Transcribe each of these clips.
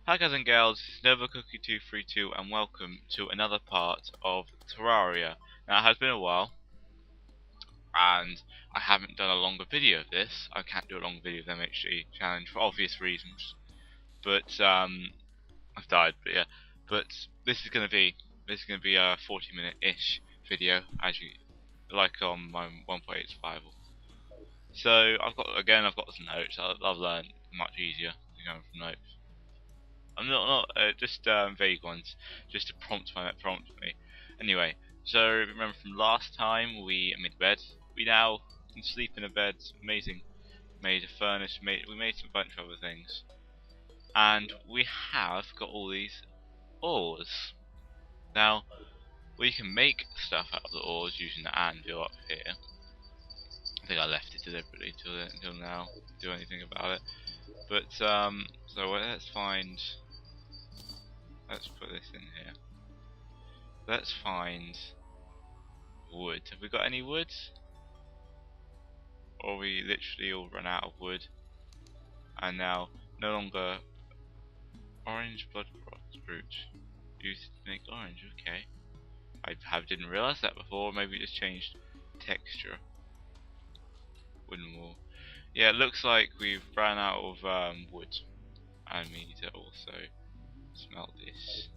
Hi guys and girls, this is NovaCookie232 and welcome to another part of Terraria. Now it has been a while and I haven't done a longer video of this. I can't do a long video of the MHG challenge for obvious reasons. But I've died, but yeah. But this is gonna be a 40-minute-ish video as you like on my 1.8 survival. So I've got some notes. I've learned much easier going from notes. I'm not just vague ones, just to prompt me. Anyway, so remember from last time we made bed. We now can sleep in a bed. Amazing. Made a furnace. We made some bunch of other things, and we have got all these ores. Now we can make stuff out of the ores using the anvil up here. I think I left it deliberately until now to do anything about it. But so let's find. Let's put this in here. Let's find wood. Have we got any wood? Or we literally all run out of wood. And now no longer orange blood fruit. Used to make orange, okay. I didn't realise that before, maybe it just changed texture. Wooden wall. Yeah, it looks like we've ran out of wood. And we need to also smelt this.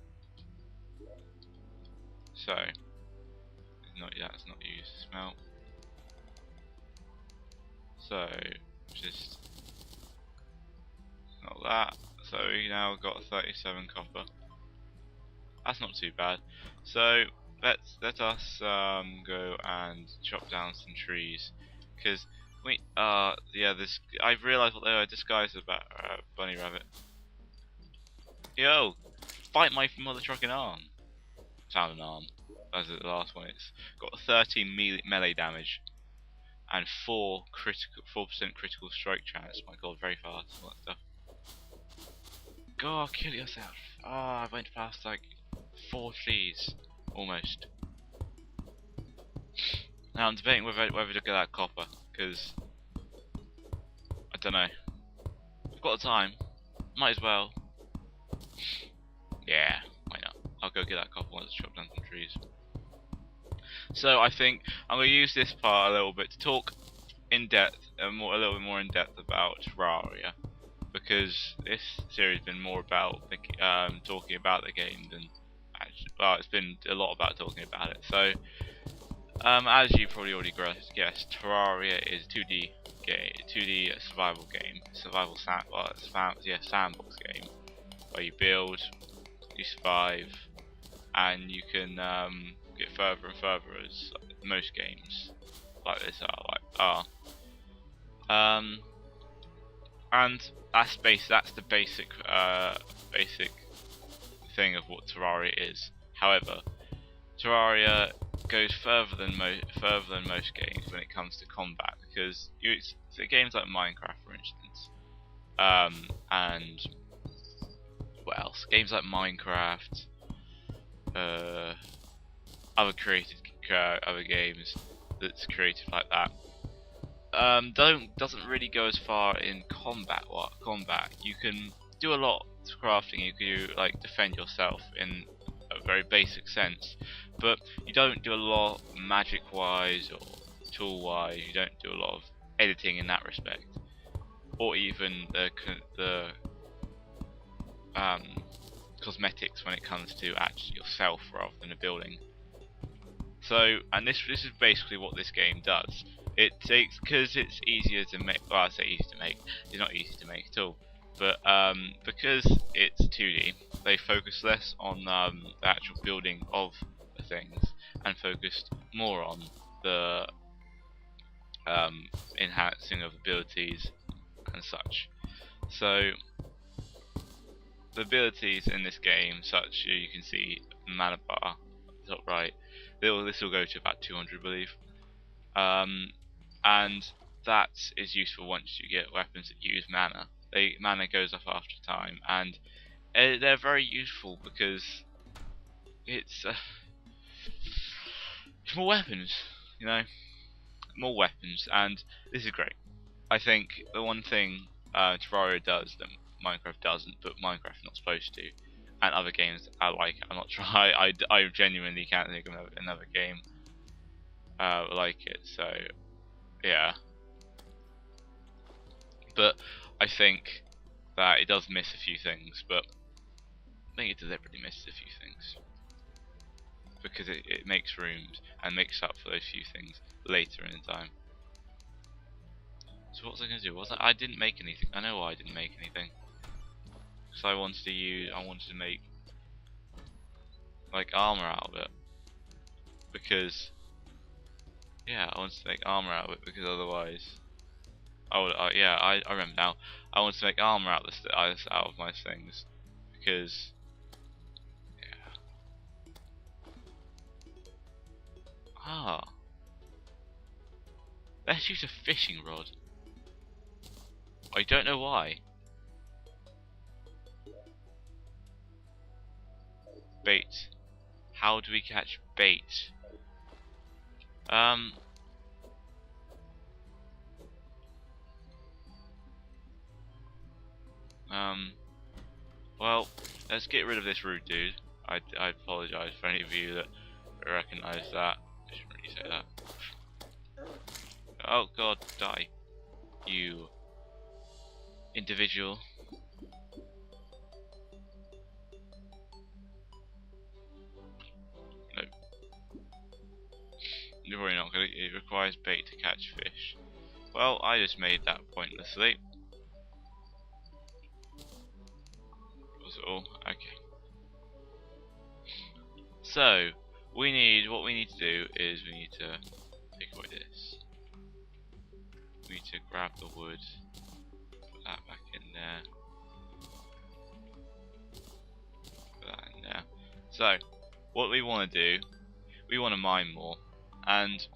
So that's not used to smelt. So just not that. So we now got 37 copper. That's not too bad. So let us go and chop down some trees, because I've realised what they are disguised about bunny rabbit. Yo, fight my mother trucking arm. Found an arm. As the last one, it's got 13 melee damage and 4% critical strike chance. My god, very fast. All that stuff. Go kill yourself. I went past like 4 trees almost. Now I'm debating whether to get that copper, because I don't know. I've got the time. Might as well. Yeah, why not? I'll go get that copper once I chop down some trees. So I think I'm going to use this part a little bit to talk in depth, a little bit more in depth about Terraria, because this series has been more about talking about the game than actually. Well, it's been a lot about talking about it. So, as you probably already guessed, Terraria is a 2D game, 2D survival game, sandbox game, where you build, you survive, and you can get further and further, as most games like this are. And that's the basic thing of what Terraria is. However, Terraria goes further than most games when it comes to combat, because so games like Minecraft, for instance, and what else? Games like Minecraft, other games that's created like that, doesn't really go as far in combat. You can do a lot of crafting. You can like defend yourself in a very basic sense, but you don't do a lot magic wise or tool wise. You don't do a lot of editing in that respect, or even the cosmetics when it comes to actually yourself rather than a building. So, and this is basically what this game does. It takes, because it's easier to make. Well, I say easy to make. It's not easy to make at all. But because it's 2D, they focus less on the actual building of the things and focused more on the enhancing of abilities and such. So the abilities in this game, such you can see mana bar top right. This will go to about 200, I believe. And that is useful once you get weapons that use mana. Mana goes off after time, and they're very useful because it's more weapons, more weapons, and this is great. I think the one thing Terraria does that Minecraft doesn't, but Minecraft's not supposed to. And other games I like. I'm not trying. I genuinely can't think of another game like it. So yeah, but I think that it does miss a few things. But I think it deliberately misses a few things because it makes rooms and makes up for those few things later in the time. So what was I going to do? I didn't make anything. I know why I didn't make anything. Because I wanted to make like armor out of it. Because yeah, I wanted to make armor out of it because otherwise, I remember now. I wanted to make armor out of my things because yeah. Let's use a fishing rod. I don't know why. Bait. How do we catch bait? Well, let's get rid of this rude dude. I apologise for any of you that recognise that. I shouldn't really say that. Oh god, die. You individual. No. You're probably not gonna. It requires bait to catch fish. Well, I just made that pointlessly. Was it all? Okay. So, what we need to do is we need to take away this. We need to grab the wood, put that back in there, put that in there. So, what we want to do, we want to mine more, and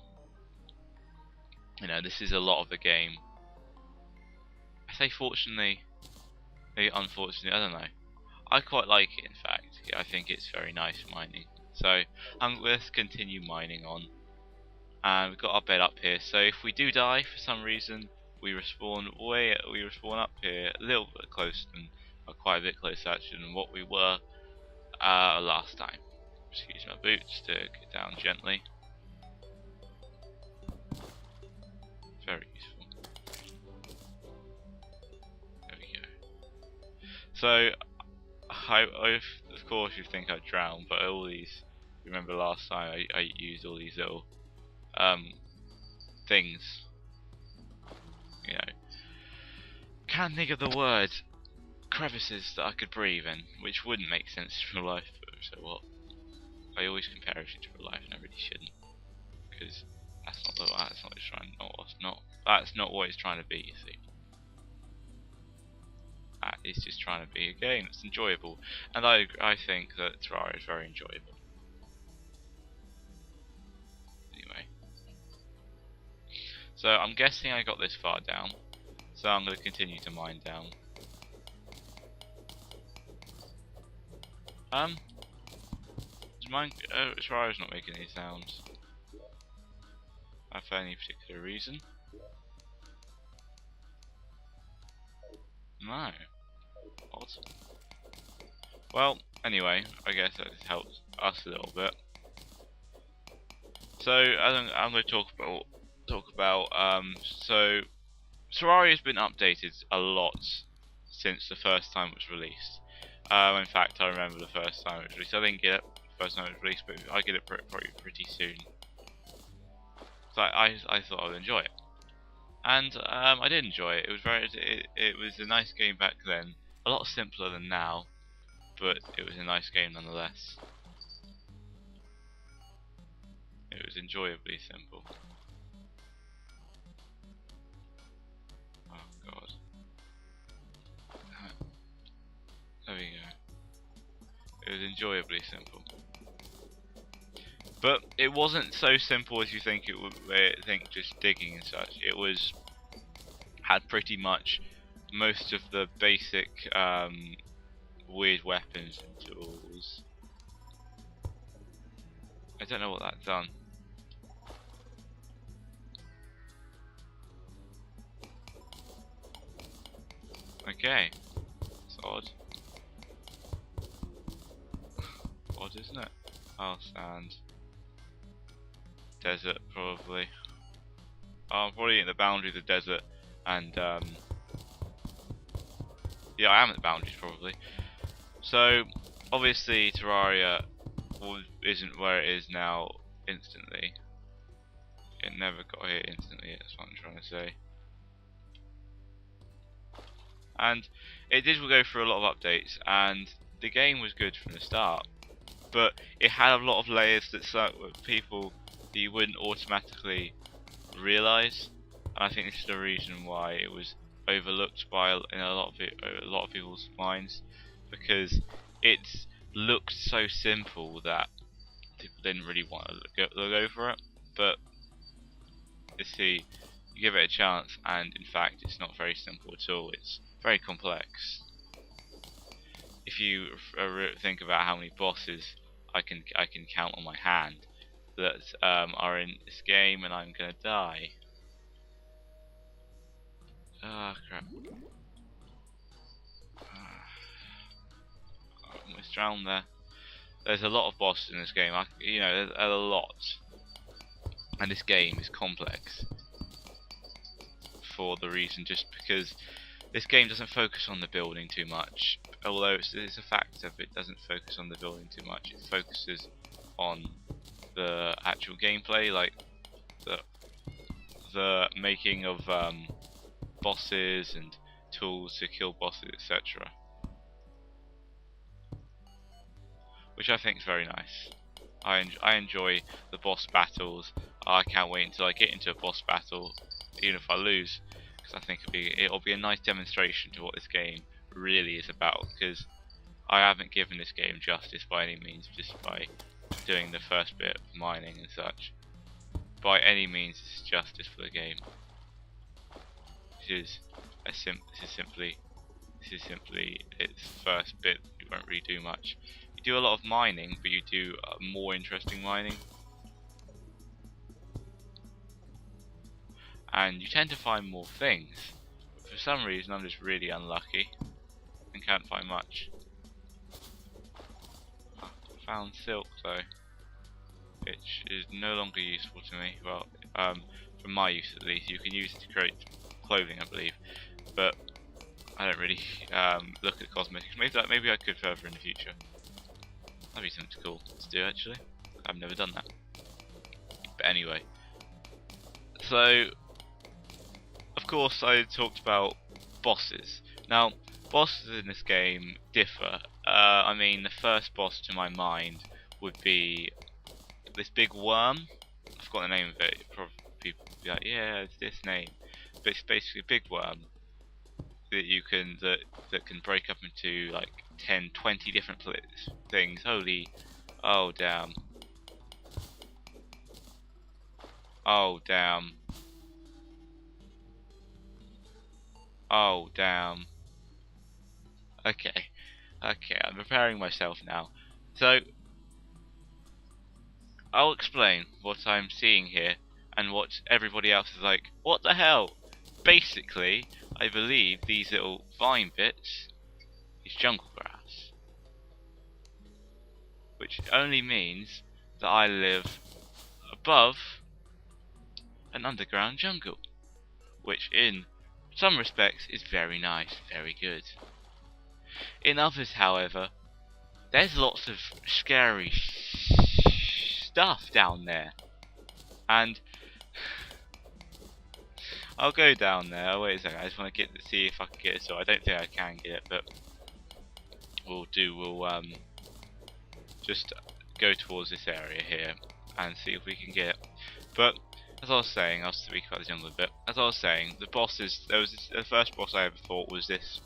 you know, this is a lot of the game. I say fortunately, maybe unfortunately, I don't know. I quite like it, in fact. I think it's very nice mining. So, let's continue mining on. And we've got our bed up here, so if we do die for some reason, we respawn up here a little bit closer than, quite a bit closer actually than what we were last time. Just use my boots to get down gently. Very useful. There we go. So, of course you think I drowned, but all these, remember last time I used all these little things, you know, can't think of the word, crevices that I could breathe in, which wouldn't make sense in real life, but so what. I always compare everything to real life and I really shouldn't, because that's not what it's trying to be, you see. It's just trying to be a game that's enjoyable, and I think that Terraria is very enjoyable. Anyway, so I'm guessing I got this far down, so I'm going to continue to mine down. Terraria's not making any sounds. For any particular reason? No. Odd. Well, anyway, I guess that helps us a little bit. So, I'm going to talk about so Terraria's been updated a lot since the first time it was released. In fact, I remember the first time it was released. I didn't get it the first time it was released, but I get it pretty soon. So I thought I would enjoy it, and I did enjoy it. It was a nice game back then, a lot simpler than now, but it was a nice game nonetheless. It was enjoyably simple. Oh god. There we go. It was enjoyably simple. But it wasn't so simple as you think it would. Think just digging and such. It had pretty much most of the basic weird weapons and tools. I don't know what that's done. Okay. Odd. Odd, isn't it? Oh, sand. Desert, probably. Oh, I'm probably in the boundary of the desert, and yeah, I am at the boundaries probably. So obviously Terraria isn't where it is now instantly. It never got here instantly, that's what I'm trying to say. And it did go through a lot of updates, and the game was good from the start, but it had a lot of layers that people that you wouldn't automatically realise. And I think this is the reason why it was overlooked by in a lot of people's minds, because it looked so simple that people didn't really want to look over it. But you see, you give it a chance, and in fact, it's not very simple at all. It's very complex. If you think about how many bosses I can count on my hand that are in this game, and I'm gonna die. Ah, crap. I almost drowned there. There's a lot of bosses in this game. You know, there's a lot. And this game is complex for the reason just because this game doesn't focus on the building too much. Although it's a fact that it doesn't focus on the building too much. It focuses on the actual gameplay, like the making of bosses and tools to kill bosses, etc. Which I think is very nice. I enjoy the boss battles. I can't wait until I get into a boss battle, even if I lose, because I think it'll be a nice demonstration to what this game really is about. Because I haven't given this game justice by any means, just by doing the first bit of mining and such. By any means, it's justice for the game. This is simply its first bit. You won't really do much. You do a lot of mining, but you do more interesting mining, and you tend to find more things. But for some reason, I'm just really unlucky and can't find much. I found silk though, which is no longer useful to me. Well, for my use at least. You can use it to create clothing, I believe, but I don't really look at cosmetics. Maybe I could further in the future. That'd be something cool to do actually. I've never done that. But anyway, so of course I talked about bosses. Now, bosses in this game differ. I mean, the first boss to my mind would be this big worm. I forgot the name of it. Probably people would be like, yeah, it's this name. But it's basically a big worm that you can that can break up into like 10, 20 different things. Holy, oh damn, oh damn, oh damn. Okay, I'm preparing myself now. So I'll explain what I'm seeing here and what everybody else is like, what the hell? Basically, I believe these little vine bits is jungle grass, which only means that I live above an underground jungle, which in some respects is very nice, very good. In others, however, there's lots of scary stuff down there, and I'll go down there. Oh, wait a second, I just want to see if I can get it. So I don't think I can get it, but we'll just go towards this area here and see if we can get it. But as I was saying, I'll speak about the jungle a bit. As I was saying, the first boss I ever fought was this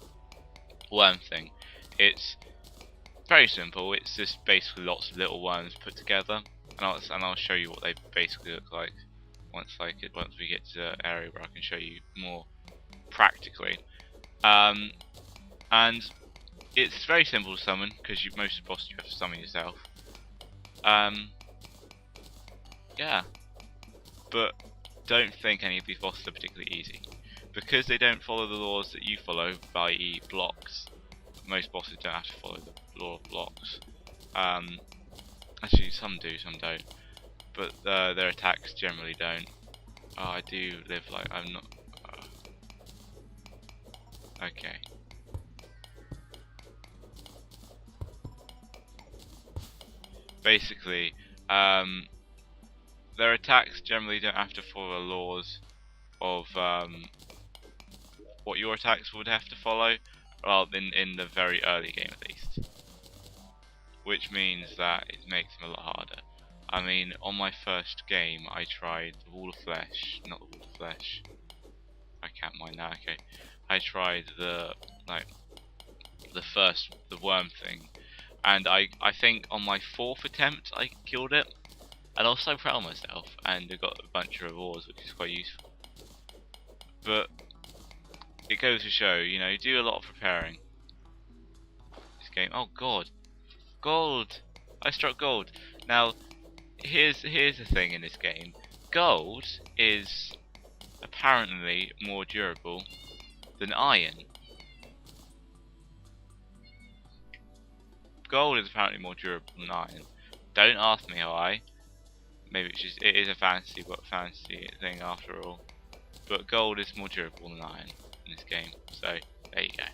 worm thing. It's very simple. It's just basically lots of little worms put together, and I'll show you what they basically look like once we get to the area where I can show you more practically. And it's very simple to summon because most of the bosses you have to summon yourself. Yeah, but don't think any of these bosses are particularly easy because they don't follow the laws that you follow, i.e. blocks. most bosses don't have to follow the law of blocks. Actually, some do, some don't. But their attacks generally don't. Oh, I do live like I'm not. Okay. Basically, their attacks generally don't have to follow the laws of what your attacks would have to follow, well, in the very early game at least. Which means that it makes them a lot harder. I mean, on my first game, I tried the Wall of Flesh, not the Wall of Flesh. I can't mind that. Okay, I tried the worm thing, and I think on my 4th attempt I killed it, and I was so proud of myself, and I got a bunch of rewards, which is quite useful. But it goes to show, you know, you do a lot of preparing. This game. Oh God, gold! I struck gold. Now, here's the thing in this game. Gold is apparently more durable than iron. Gold is apparently more durable than iron. Don't ask me why. Maybe it's just, it is a fantasy thing after all. But gold is more durable than iron in this game. So there you go.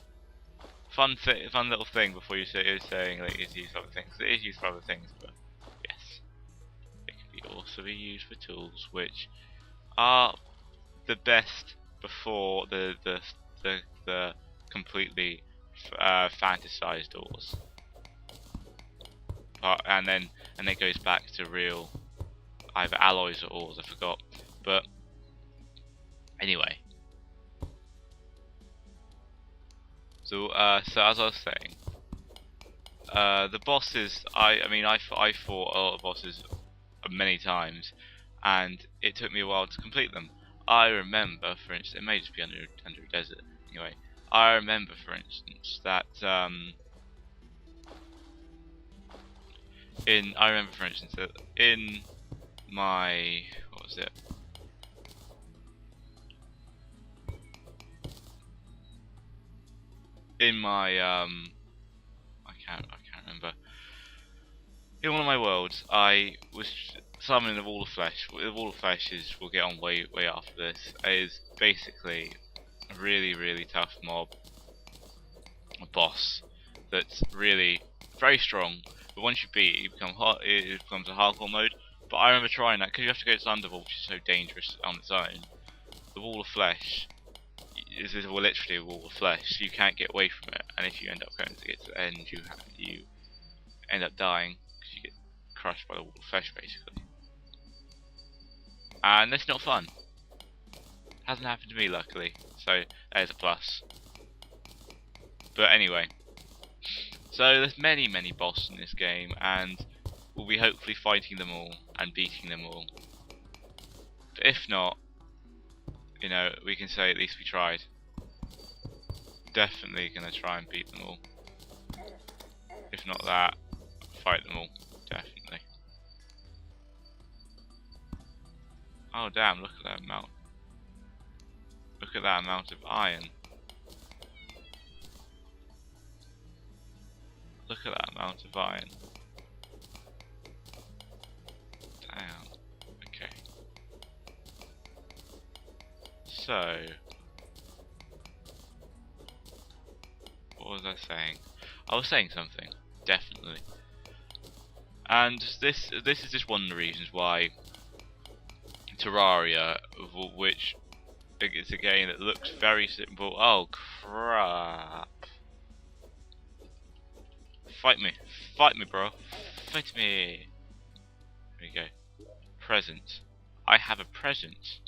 Fun little thing before you say saying like it's used for other things. It is used for other things, but yes, it can also be used for tools, which are the best before the completely fantasized doors. And then it goes back to real either alloys or ores, I forgot. But anyway, so as I was saying, the bosses. I mean, I fought a lot of bosses many times, and it took me a while to complete them. I remember, for instance, it may just be under a desert. Anyway, I remember, for instance, that in my what was it? In my I can't remember. In one of my worlds, I was summoning the Wall of Flesh. The Wall of Flesh is, we'll get on way after this, is basically a really tough mob, a boss that's really very strong. But once you beat it, it becomes a hardcore mode. But I remember trying that because you have to go to Underworld, which is so dangerous on its own. The Wall of Flesh is literally a wall of flesh. You can't get away from it, and if you end up going to get to the end, you end up dying because you get crushed by the wall of flesh, basically. And that's not fun. Hasn't happened to me, luckily, so there's a plus. But anyway, so there's many bosses in this game, and we'll be hopefully fighting them all and beating them all. But if not, you know, we can say at least we tried. Definitely gonna try and beat them all. If not that, fight them all. Definitely. Oh damn, look at that amount. Look at that amount of iron. Look at that amount of iron. Damn. Okay. So, what was I saying? I was saying something, definitely. And this is just one of the reasons why Terraria, which it's a game that looks very simple. Oh crap! Fight me, bro, fight me. There we go. Present. I have a present.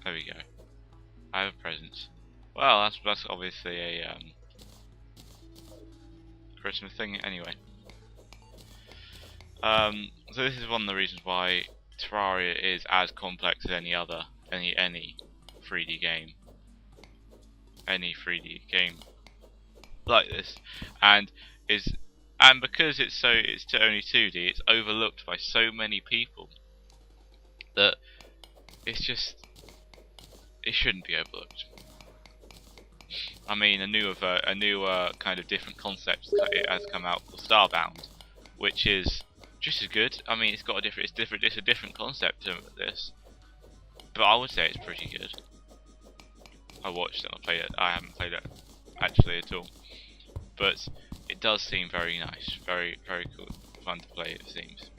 There we go. I have a present. Well, that's obviously a Christmas thing anyway. So this is one of the reasons why Terraria is as complex as any 3D game. Any 3D game like this, and is And because it's only 2D, it's overlooked by so many people that it's just, it shouldn't be overlooked. I mean, a new kind of different concept has come out called Starbound, which is just as good. I mean, it's a different concept to this, but I would say it's pretty good. I watched it, I played it. I haven't played it actually at all, but it does seem very nice, very cool, fun to play. It seems.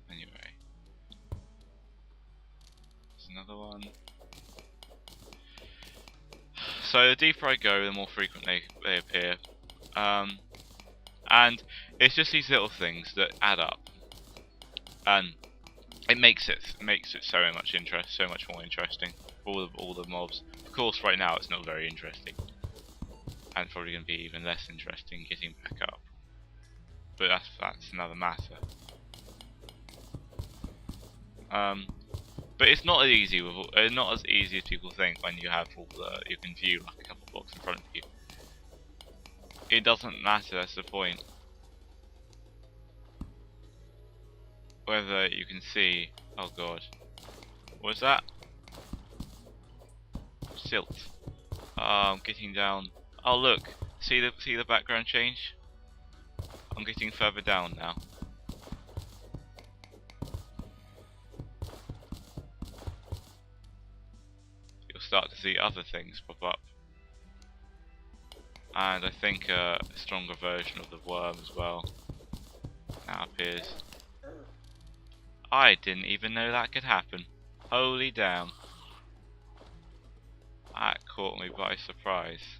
Anyway, there's another one. So the deeper I go, the more frequently they appear, and it's just these little things that add up, and it makes it so much more interesting for all the mobs. Of course, right now it's not very interesting, and it's probably going to be even less interesting getting back up. But that's another matter. But it's not as easy as people think when you have you can view like a couple of blocks in front of you. It doesn't matter. That's the point. Whether you can see. Oh god, what's that? Silt. I'm getting down. Oh look, see the background change? I'm getting further down now. You'll start to see other things pop up. And I think a stronger version of the worm as well now appears. I didn't even know that could happen. Holy damn. That caught me by surprise.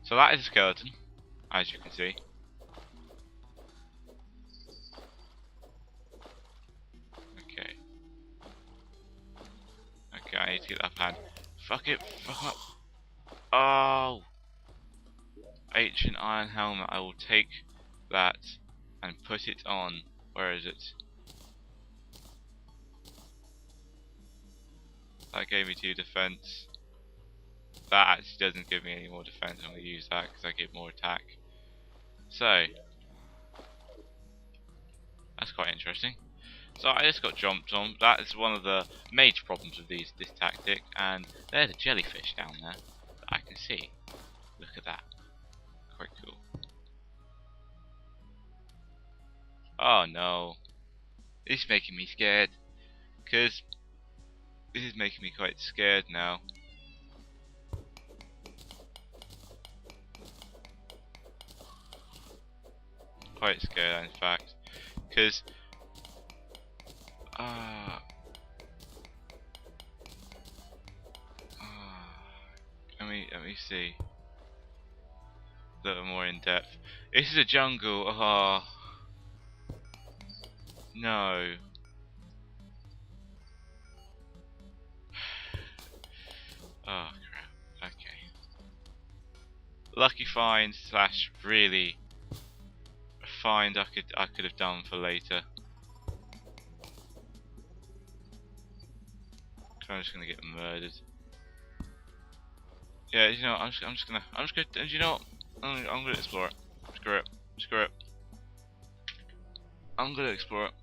So that is a skeleton, as you can see. Okay. Okay, I need to get that pan. Fuck it, fuck up. Oh! Ancient iron helmet. I will take that and put it on. Where is it? That gave me 2 defense. That actually doesn't give me any more defense. I'm going to use that because I get more attack. So, that's quite interesting. So I just got jumped on. That is one of the major problems with this tactic. And there's a jellyfish down there that I can see. Look at that. Quite cool. Oh no. This is making me scared. Because this is making me quite scared now. Quite scared, in fact. Because let me see. A little more in depth. This is a jungle. Oh no. Oh crap. Okay. Lucky find slash really a find I could have done for later. I'm just gonna get murdered. Yeah, you know, I'm just gonna, you know what? I'm gonna explore it. Screw it. I'm gonna explore it.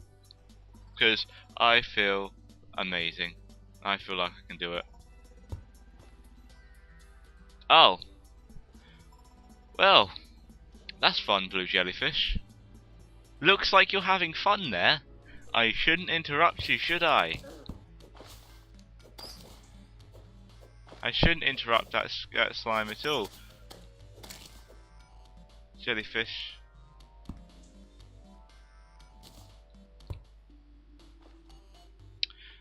Because I feel amazing. I feel like I can do it. Oh. Well, that's fun, blue jellyfish. Looks like you're having fun there. I shouldn't interrupt you, should I? I shouldn't interrupt that slime at all. Jellyfish.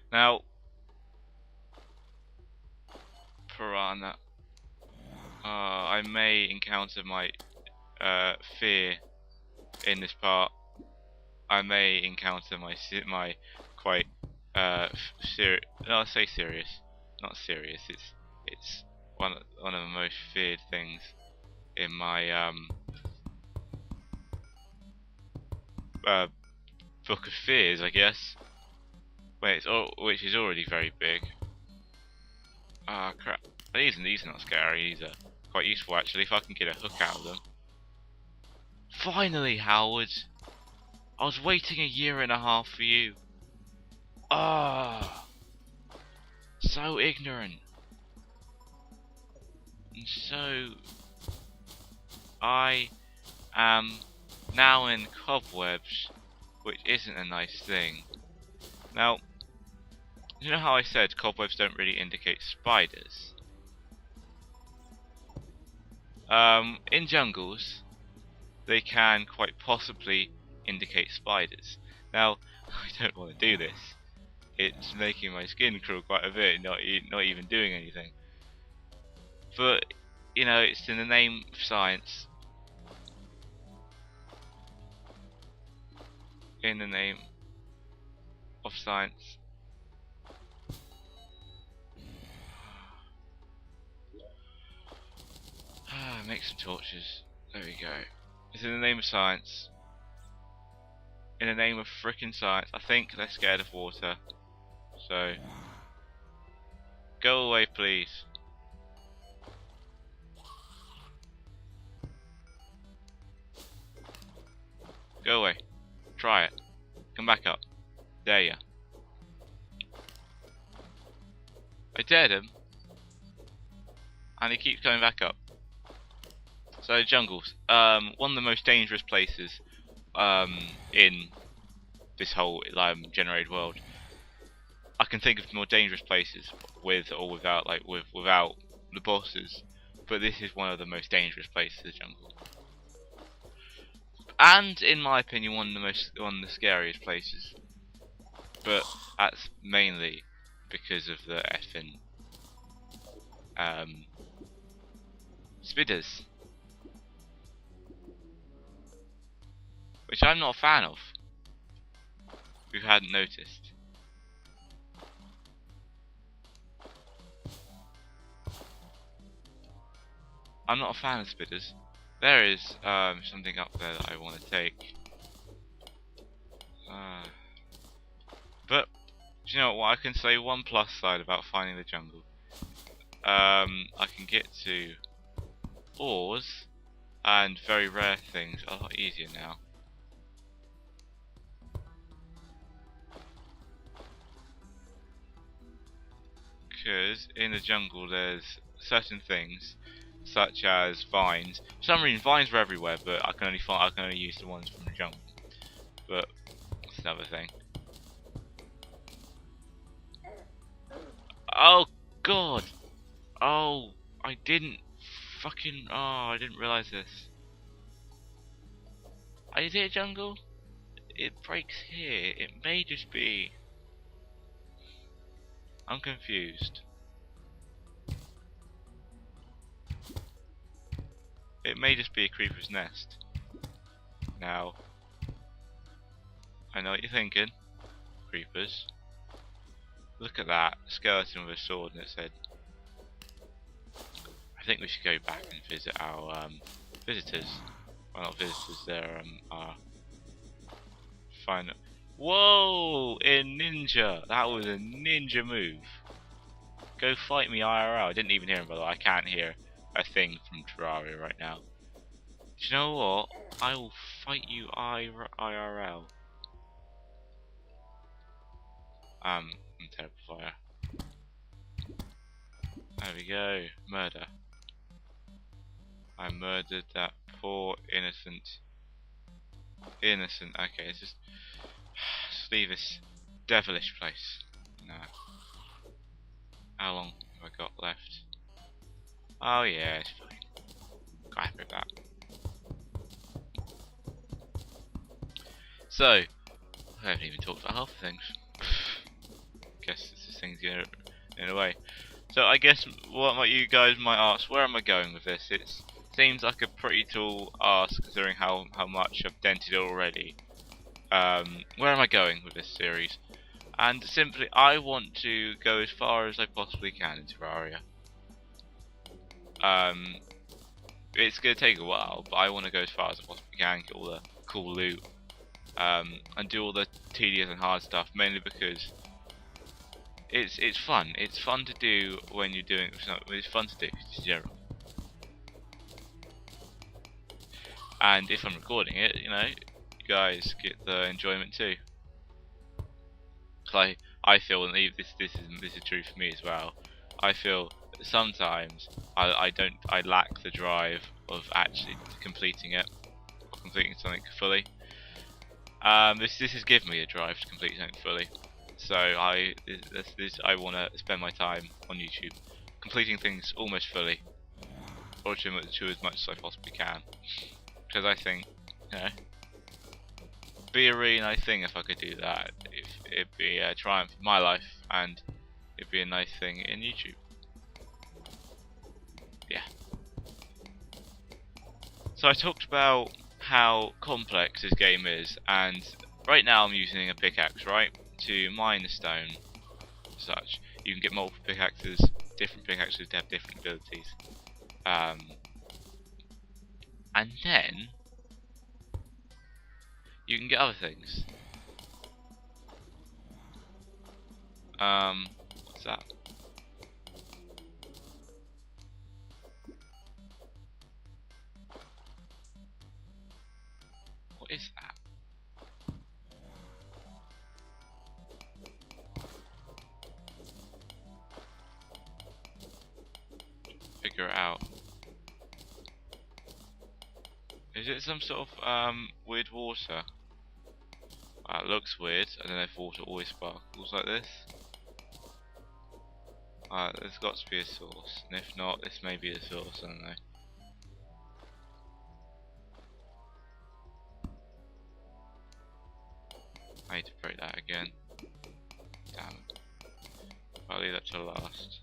Now, piranha. I may encounter my fear in this part. I may encounter my quite serious. No, I'll say serious. Not serious. It's one of the most feared things in my book of fears, I guess. Which is already very big. Ah crap! These are not scary. These are quite useful actually if I can get a hook out of them. Finally, Howard! I was waiting a year and a half for you. Ah, so ignorant. And so I am now in cobwebs, which isn't a nice thing. Now, you know how I said cobwebs don't really indicate spiders? In jungles, they can quite possibly indicate spiders. Now, I don't want to do this. It's making my skin crawl quite a bit, not even doing anything. But, you know, it's in the name of science. In the name of science. Make some torches. There we go. It's in the name of science. In the name of frickin' science. I think they're scared of water. So, go away, please. Go away. Try it. Come back up. Dare ya. I dared him. And he keeps coming back up. So, jungles. One of the most dangerous places in this whole generated world. I can think of more dangerous places with or without, without the bosses, but this is one of the most dangerous places in the jungle. And in my opinion, one of the scariest places. But that's mainly because of the effing spiders, which I'm not a fan of. If you hadn't noticed. I'm not a fan of spiders. There is something up there that I want to take. But, do you know what? I can say one plus side about finding the jungle. I can get to ores and very rare things a lot easier now. Because in the jungle there's certain things such as vines. For some reason vines are everywhere, but I can only use the ones from the jungle. But that's another thing. Oh god! Oh, I didn't realise this. Is it a jungle? It breaks here. It may just be. I'm confused. It may just be a creeper's nest. Now, I know what you're thinking. Creepers. Look at that skeleton with a sword in its head. I think we should go back and visit our visitors. Well, not visitors. They're our final. Whoa! In ninja. That was a ninja move. Go fight me IRL. I didn't even hear him, by the way. I can't hear a thing from Terraria right now. Do you know what? I will fight you IRL. I'm terrible fire. There we go. Murder. I murdered that poor innocent. Okay, let's just leave this devilish place. No. How long have I got left? Oh yeah, it's fine. Quite happy with that. So, I haven't even talked about half the things. Guess this thing's going in a way. So I guess what you guys might ask, where am I going with this? It seems like a pretty tall ask considering how much I've dented already. Where am I going with this series? And simply, I want to go as far as I possibly can in Terraria. It's going to take a while, but I want to go as far as I possibly can, get all the cool loot, and do all the tedious and hard stuff, mainly because it's fun. It's fun to do when you're doing. It's fun to do in general. And if I'm recording it, you know, you guys get the enjoyment too. Cause I feel, and this is true for me as well. I feel that sometimes I lack the drive of actually completing it, or completing something fully. This has given me a drive to complete something fully. So I want to spend my time on YouTube completing things almost fully, or to as much as I possibly can, because I think, you know, it'd be a really nice thing if I could do that. It'd be a triumph in my life, and it'd be a nice thing in YouTube. Yeah. So I talked about how complex this game is, and right now I'm using a pickaxe, right, to mine the stone. Such you can get multiple pickaxes, different pickaxes to have different abilities, and then you can get other things. What's that? What is that? Figure it out. Is it some sort of weird water? It looks weird. I don't know if water always sparkles like this. There's got to be a source, and if not, this may be the source. I don't know. I need to break that again. Damn it. I'll leave that till last.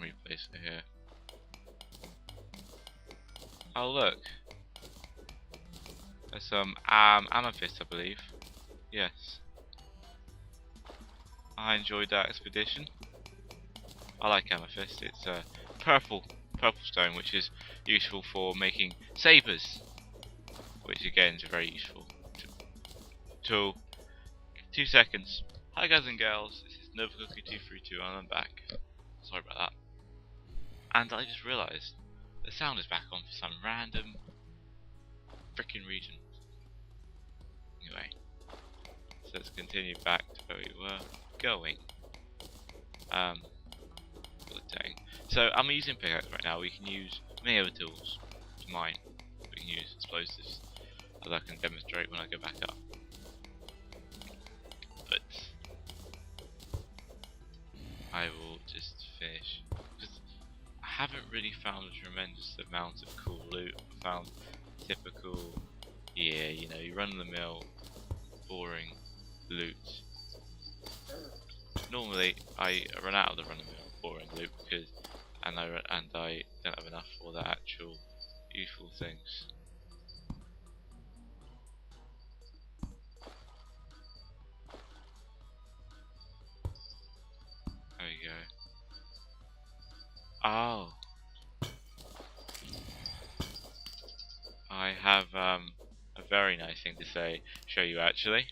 Replace it here. Oh look, there's some amethyst, I believe. Yes. I enjoyed that expedition. I like amethyst. It's a purple stone, which is useful for making sabers, which again is very useful tool. 2 seconds. Hi guys and girls, this is NovaCookie232 and I'm back. Sorry about that. And I just realised the sound is back on for some random freaking reason. Anyway, so let's continue back to where we were going. So I'm using pickaxe right now. We can use many other tools to mine. We can use explosives, as I can demonstrate when I go back up. But I will just finish, because I haven't really found a tremendous amount of cool loot. I found typical, yeah, you know, you run the mill, boring loot. Normally I run out of the run of the mill boring loot because and I don't have enough for the actual useful things. There we go. Oh, I have a very nice thing to show you actually.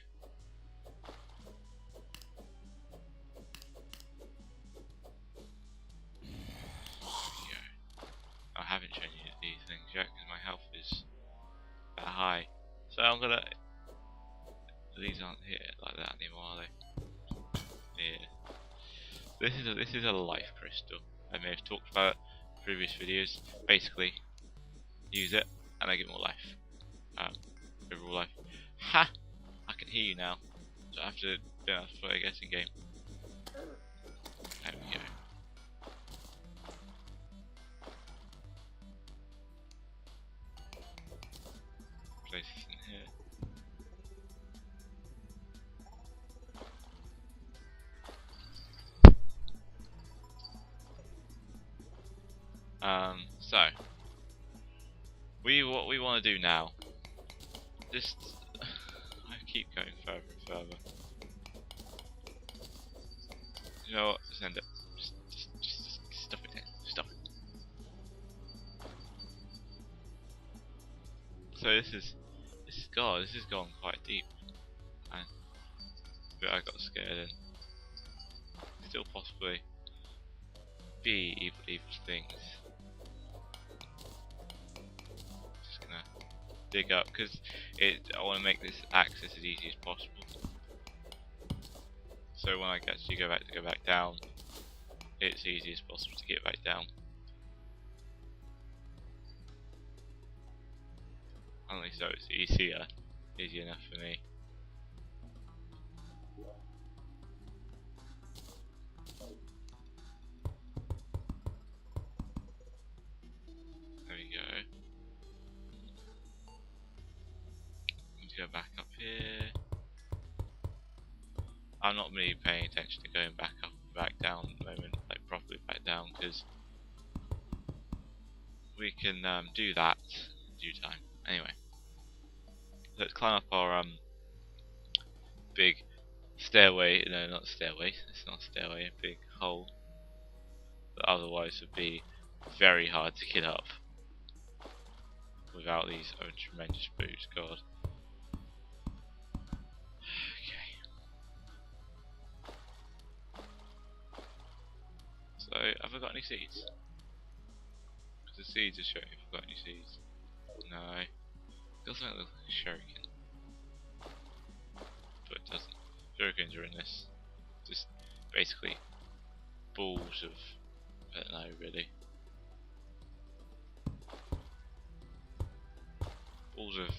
I haven't shown you these things yet because my health is that high. So I'm gonna. These aren't here like that anymore, are they? Yeah. This is a life crystal. I may have talked about it in previous videos. Basically, use it and I get more life. Overall life. Ha! I can hear you now. So I have to play a guessing game. There we go. Place this in here. So what we want to do now. Just I keep going further and further. You know what? Just end it. Just stop it there. Stop it. So this is gone quite deep, and I got scared and still possibly be evil things. dig up, because I want to make this access as easy as possible. So when I actually go back down, it's easy as possible to get back down. Only so it's easy enough for me. There we go. Let's go back up here. I'm not really paying attention to going back up and back down at the moment, like properly back down, because we can do that in due time. Anyway, let's climb up our big stairway. No, not stairway. It's not a stairway. A big hole that otherwise would be very hard to get up without these tremendous boots. God. Okay. So, have I got any seeds? Because the seeds are showing if I've got any seeds. No. It doesn't look like a shuriken. But it doesn't. Shurikens are in this. Just basically balls of, I don't know really. Balls of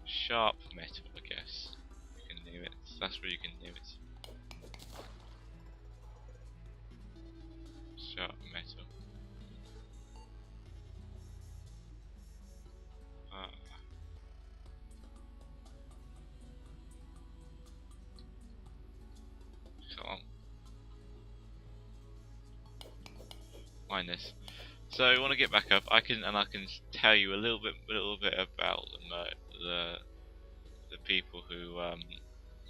sharp metal, I guess. You can name it. That's where you can name it. Sharp metal. Come on. Mind this. So I want to get back up. I can tell you a little bit about the people who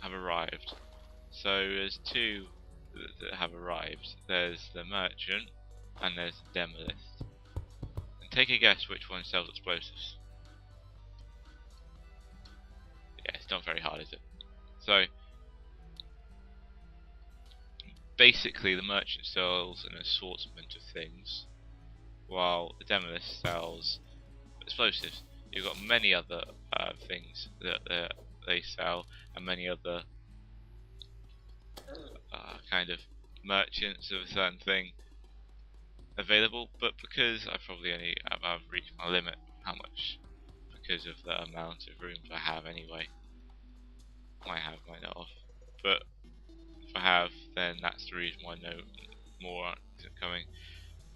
have arrived. So there's two that have arrived. There's the merchant and there's the demolist. And take a guess which one sells explosives. Yeah, it's not very hard, is it? So basically the merchant sells an assortment of things, while the demolist sells explosives. You've got many other things that they sell, and many other kind of merchants of a certain thing available, but because I probably only I've reached my limit how much, because of the amount of rooms I have anyway. Might have, might not have, but if I have, then that's the reason why no more isn't coming.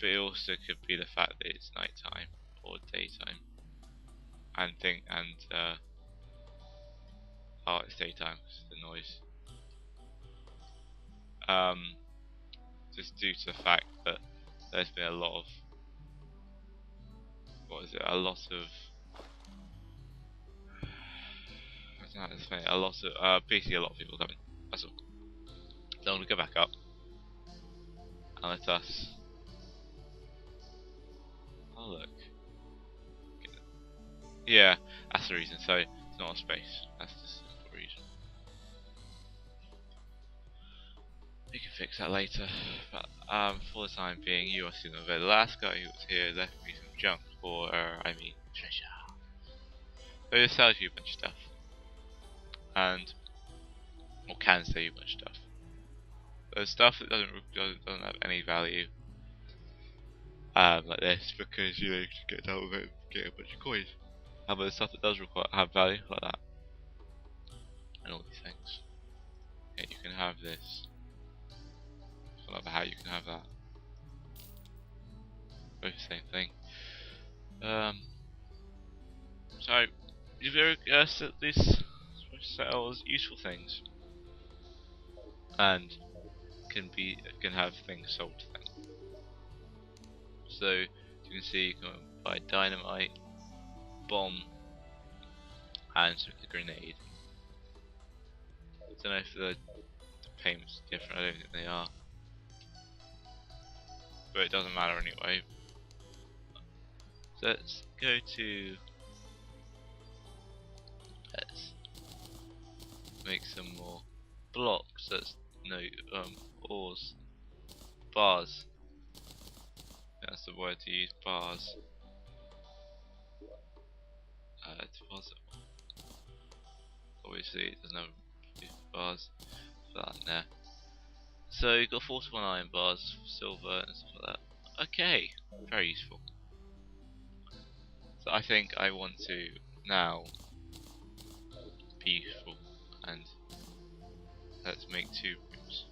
But it also could be the fact that it's night time or daytime, and oh, it's daytime because of the noise. Just due to the fact that there's been a lot of I don't know, it's funny, basically a lot of people coming. That's all. So I'm gonna go back up and let us. Oh look. Yeah, that's the reason. So it's not a space. That's just the reason. We can fix that later. But for the time being, you are still the last guy who was here left me some junk, or I mean treasure. So it sells you a bunch of stuff, and or can sell you a bunch of stuff. There's stuff that doesn't have any value, like this, because you know you can get down with it, get a bunch of coins. But the stuff that does have value, like that, and all these things. Yeah, you can have this. I don't know how you can have that. Both the same thing. So this sells useful things, and can have things sold to them. So you can see you can buy dynamite, bomb, and the grenade. I don't know if the payments are different. I don't think they are, but it doesn't matter anyway. So let's go to. Let's make some more blocks. That's no ores, bars. That's the word to use. Bars. deposit. Obviously, it doesn't have 50 bars for that in there. So you've got 41 iron bars, silver, and stuff like that. Okay, very useful. So I think I want to now be useful, and let's make 2 rooms.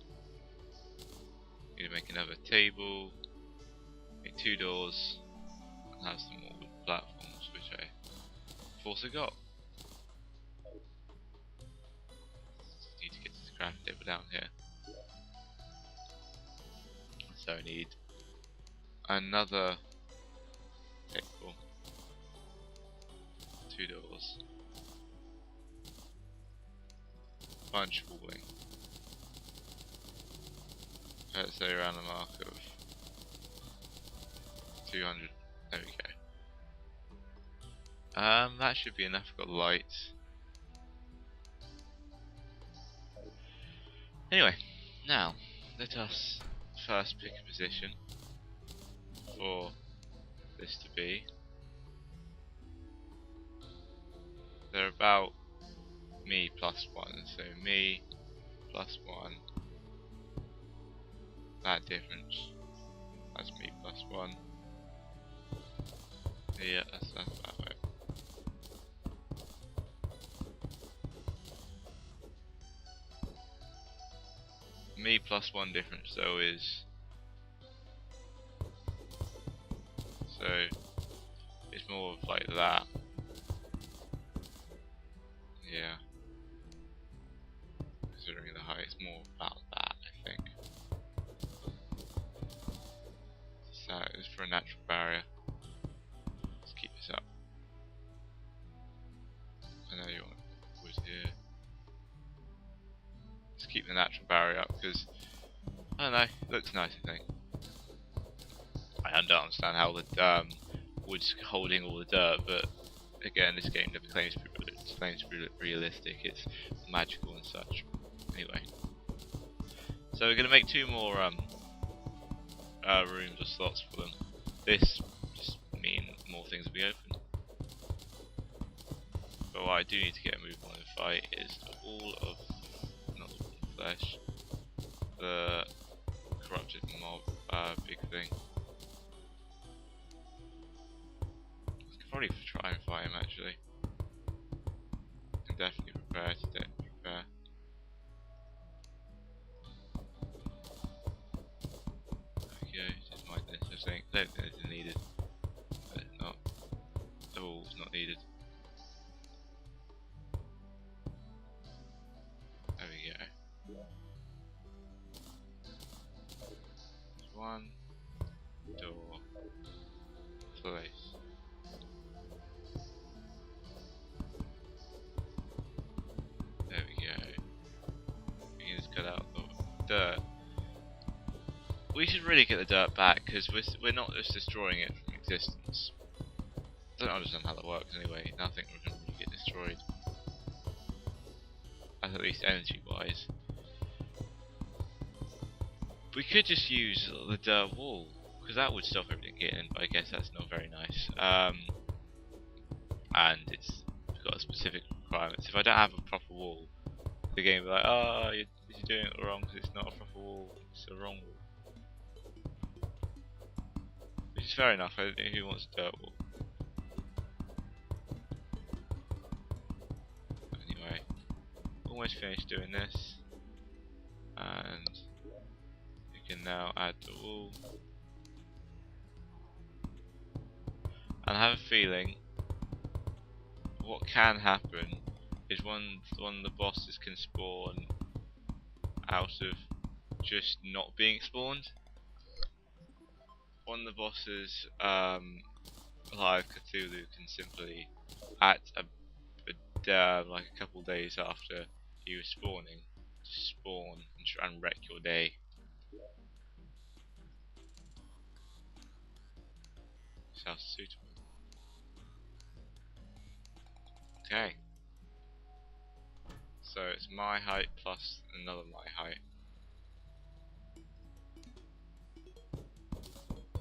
Need to make another table, make 2 doors, and have some more wood platforms, which I've also got. Need to get this craft table down here. So I need another table, 2 doors, bunch of walling. Let's say around the mark of 200. There we go. That should be enough. Got lights. Anyway, now let us first pick a position for this to be. They're about me plus 1, so me plus 1. That difference. That's me plus 1. Yeah, that's about right. Me plus 1 difference though is, so it's more of like that. Yeah. Considering the height, it's more about that, I think. So it's for a natural barrier. Let's keep this up. I know you want wood here. Let's keep the natural barrier up because, I don't know, it looks nice, I think. I don't understand how the wood's holding all the dirt, but again, this game never claims to be realistic, it's magical and such. Anyway, so we're going to make 2 more rooms or slots for them. This just means more things will be open. But what I do need to get a move on and fight is all of, not all of the flesh, the corrupted mob big thing. I could probably try and fight him actually. I can definitely prepare to prepare. Okay, just mind this. I don't think this is needed. But it's not. The wall's not needed. There we go. There's 1 door place. There we go. We can just cut out the dirt. We should really get the dirt back because we're not just destroying it from existence. I don't understand how that works anyway. Nothing can really get destroyed. At least energy wise. We could just use the dirt wall because that would stop everything getting, but I guess that's not very nice. And it's got a specific requirements. If I don't have a proper wall, the game will be like, oh, you're doing it wrong because it's not a proper wall, it's the wrong wall. Which is fair enough, I don't know who wants a dirt wall. Anyway, almost finished doing this. And we can now add the wall. And I have a feeling what can happen is one of the bosses can spawn out of just not being spawned. One of the bosses, Alive Cthulhu, can simply, at like a couple days after you spawning, spawn and try and wreck your day. Sounds suitable. Okay. So it's my height plus another my height.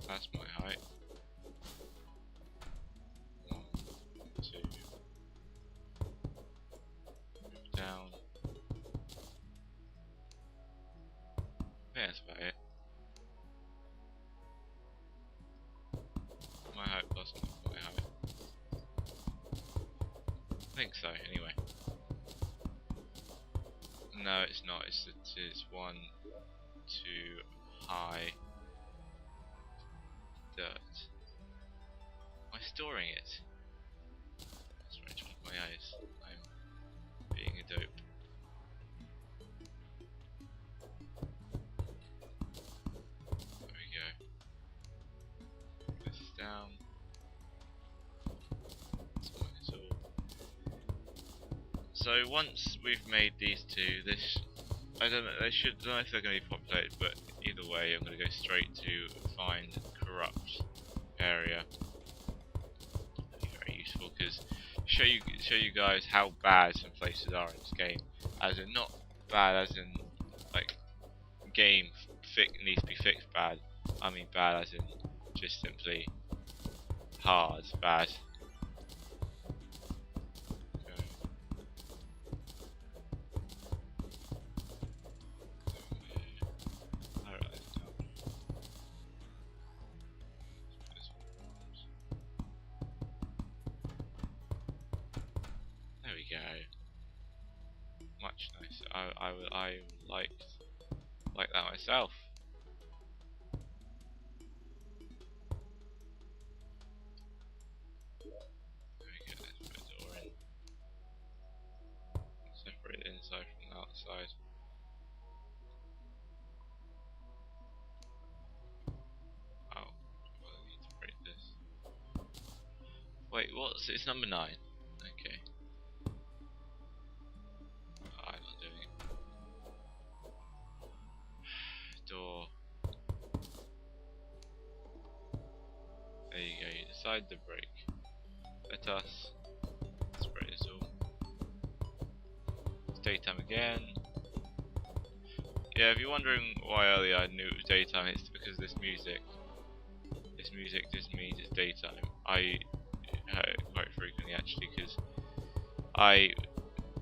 That's my height. 1, 2, wasn't quite high. I think so, anyway. No, it's not. It's one too high dirt. Am I storing it? That's right, on my eyes. I'm being a dope. There we go. This is down. That's all. So once we've made these two, this I don't know. Don't know if they're going to be populated, but either way, I'm going to go straight to find corrupt area. That'd be very useful because show you guys how bad some places are in this game. As in not bad, as in like game needs to be fixed bad. I mean bad as in just simply hard bad. Go. Much nicer. I like that myself. There we go. Let's put a door in. Separate the inside from the outside. Oh, well, I need to break this. Wait, what's it's number 9? Okay. I'm not doing it. Door. There you go, you decide to break. Let us spray this all. It's daytime again. Yeah, if you're wondering why earlier I knew it was daytime, it's because this music. This music just means it's daytime. I heard it quite frequently actually, because I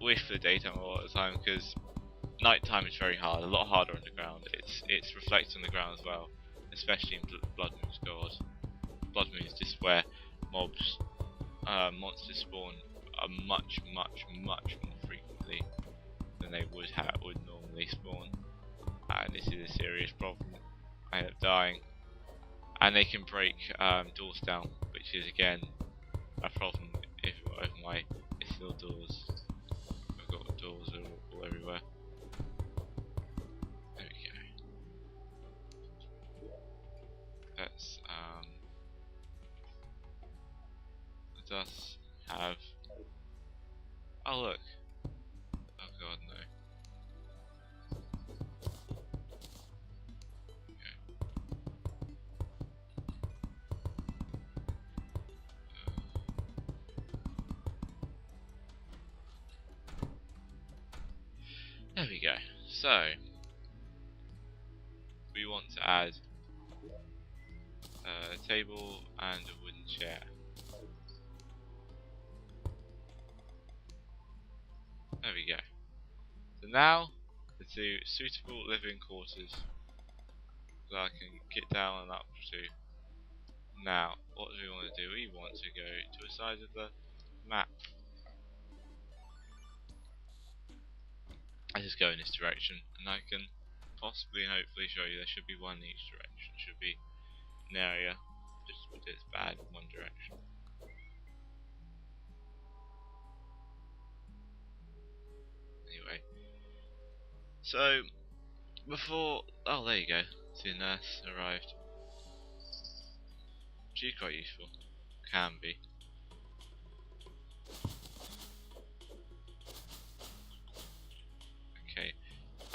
wish for the daytime a lot of the time, because nighttime is very hard, a lot harder underground. It's reflected on the ground as well, especially in Blood Moon's God. Blood Moon is just where mobs, monsters spawn much more frequently than they would normally spawn, and this is a serious problem. I end up dying, and they can break doors down, which is again a problem if my steel doors. I've got doors all everywhere. There we go. Let's let us have. Oh look! Oh god, no. Okay. There we go. So we want to add a table and a wooden chair. There we go. So now the two suitable living quarters that I can get down and up to. Now, what do we want to do? We want to go to a side of the map. I just go in this direction, and I can possibly and hopefully show you there should be one in each direction. Should be an area just with it's bad in one direction. Anyway, so before there you go. The nurse arrived. She's quite useful. Can be. Okay.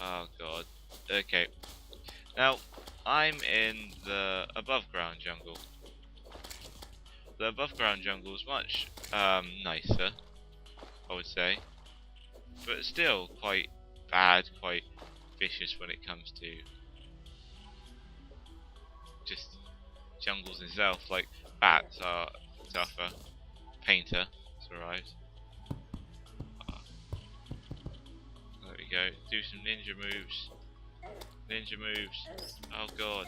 Oh god. Okay. Now, I'm in the above ground jungle. The above ground jungle is much nicer, I would say. But still quite bad, quite vicious when it comes to just jungles itself. Like, bats are tougher. Painter has arrived. There we go. Do some ninja moves. Ninja moves. Oh god.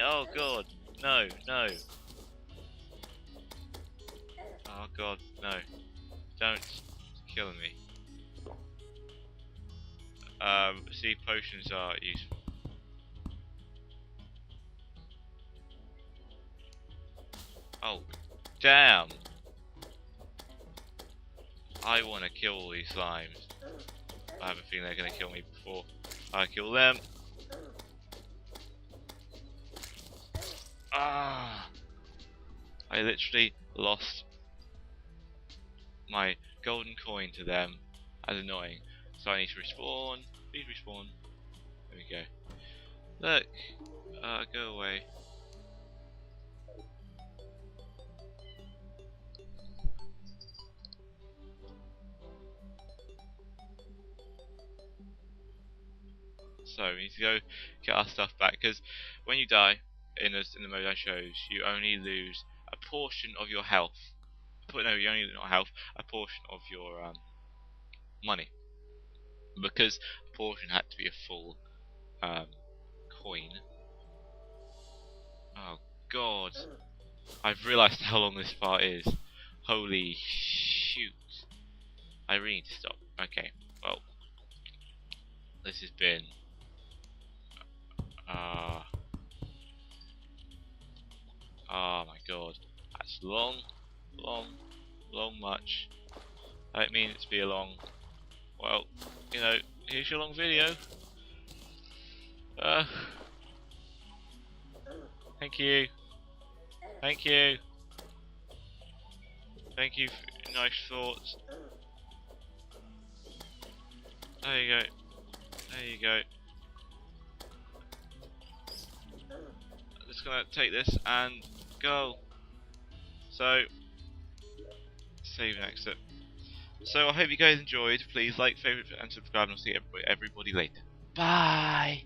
Oh god. No, no. god, no. Don't kill me. See, potions are useful. Oh, damn! I want to kill all these slimes. I have a feeling they're going to kill me before I kill them. Ah! I literally lost my golden coin to them. That's annoying. So I need to respawn. Please respawn. There we go. Look! Go away. So we need to go get our stuff back, because when you die in the mode I chose, you only lose a portion of your health. No, you only not health, a portion of your money, because a portion had to be a full coin. Oh god, I've realised how long this part is. Holy shoot! I really need to stop. Okay, well, this has been oh my god, that's long much. I don't mean it to be a long, well, you know, here's your long video. Thank you. Thank you. Thank you for nice thoughts. There you go. There you go. I'm just gonna take this and go. So, save and exit. So I hope you guys enjoyed. Please like, favorite, and subscribe, and I'll see everybody later. Bye!